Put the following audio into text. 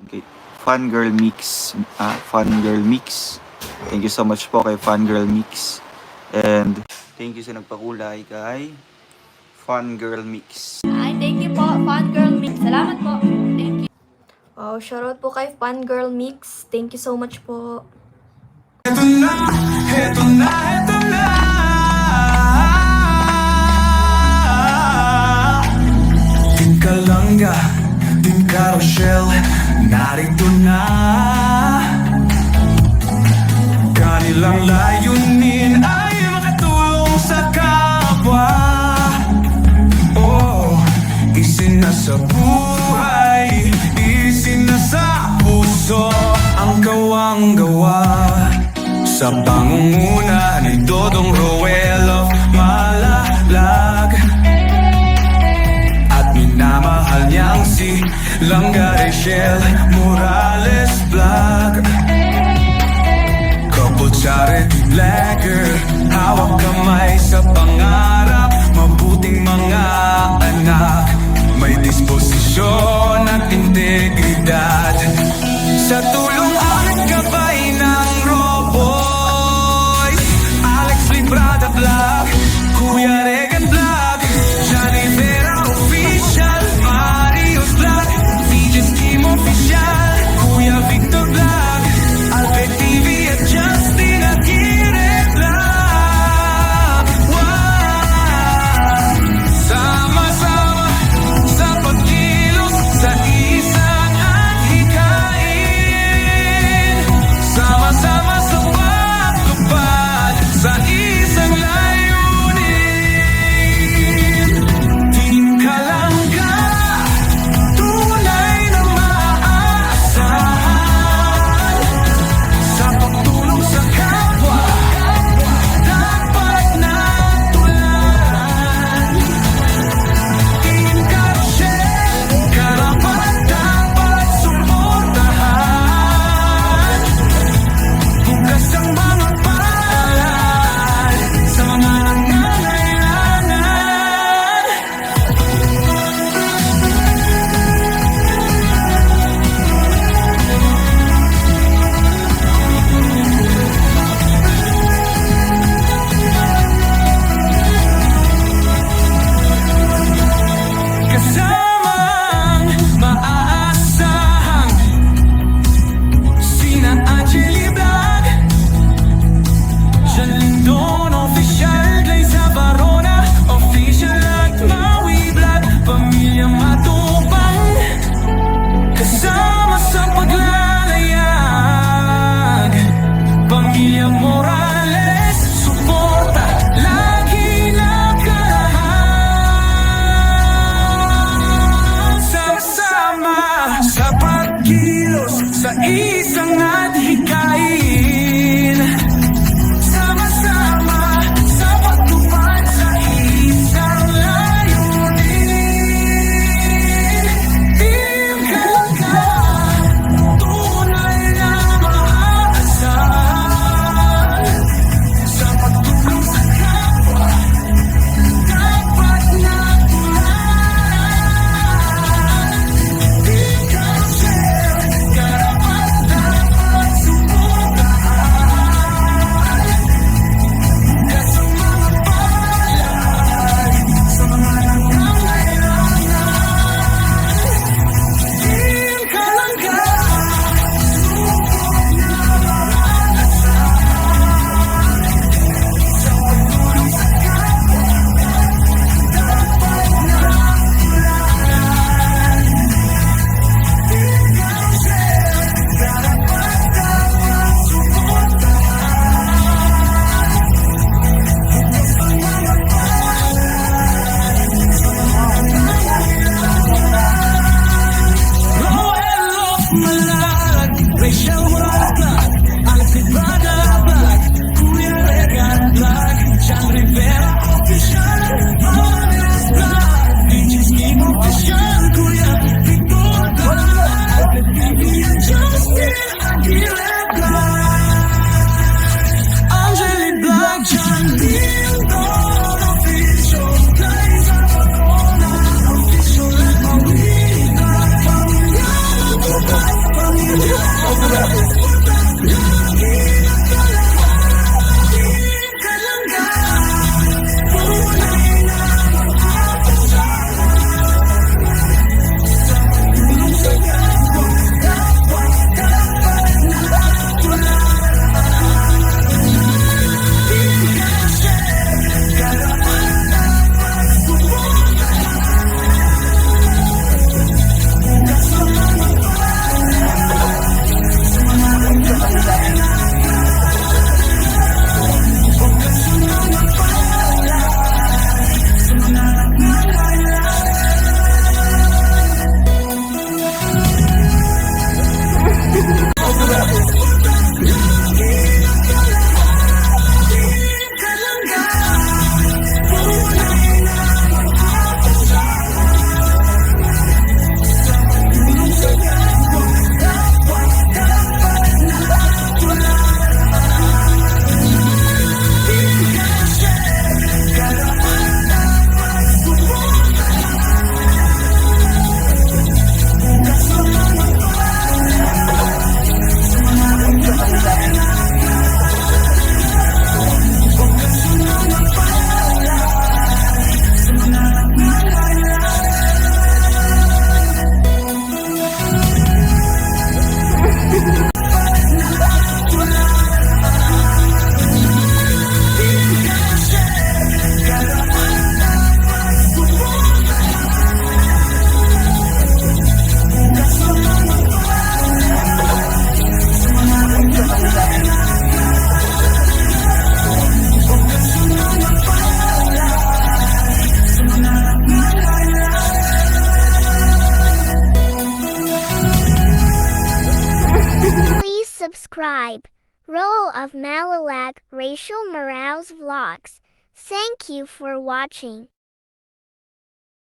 kay Fangirl Mix. Fangirl Mix. Thank you so much po kay Fangirl Mix. And thank you sa nagpakulay kay Fangirl Mix. Ay, thank you po, Fangirl Mix. Salamat po. Thank you. Wow, shoutout po kay Fangirl Mix. Thank you so much po. Eto na, eto na, eto na. Din Kalanga, din Carousel, narito na. Kanilang layunin ay makatulong sa kapwa. Oh, isinasa buhay, isinasa puso ang gawang-gawa. Sa pangunguna ni Dodong Roel of Malalag, at minamahal niyang si Langga Rachel Morales Vlog. Couple charity blagger, hawak kamay sa pangarap, mabuting mga anak, may disposisyon at integridad. Sa tulong at gabay ng Roboy, Alex Librada Vlog, Kuya Regan Vlog, Johnny Vera Official, Marius Vlog, DJ Scheme Official, Kuya Victor Vlog, Albert TV at Justin Aguirre Vlog. Wow! Sama-sama sa pagkilos sa isang adhikain, sama-sama sa pagtupad sa isang layunin. Team Kalanga, tunay na maaasahan, sa pagtulong sa kapwa, dapat natularan. Team Carousel, karapat dapat suportahan. Bukas ang mga palad sa mga nangangailangan. Kasamang maaasahan sina Angeli Vlog, John Lindon Official, Glaze Barona Official at Maui Vlog, Pamilya Matupang, kasama sa paglalayag, Pamilya Morales, suporta lagi nakalahan. Sama-sama sa pagkilos sa isang adhikain, sama-sama sa pagtupad sa isang layunin. Team Kalanga, tunay na maaasahan, sa pagtulong sa kapwa, dapat natularan. Team Carousel, karapat dapat suportahan. Bukas ang mga palad sa mga nangangailangan. Team Kalanga, supot na maaasahan, sa pagtulong sa kapwa, dapat natularan. Team Carousel, karapat dapat suportahan. Bukas ang mga palad sa mga nangangailangan. Roel of Malalag, Rachel Morales Vlog, Alex Librada Vlog, Kuya Regan Vlog, John Rivera Official, Marius Vlog, DJ Scheme Official, Kuya Victor Vlog, Albert TV at Justin Aguirre Vlog, Angeli Vlog, John Lindon Official, Glaze Barona Official at Maui Vlog, Pamilya Matupang. subscribe. Role of Malalag Rachel Morales Vlogs. Thank you for watching.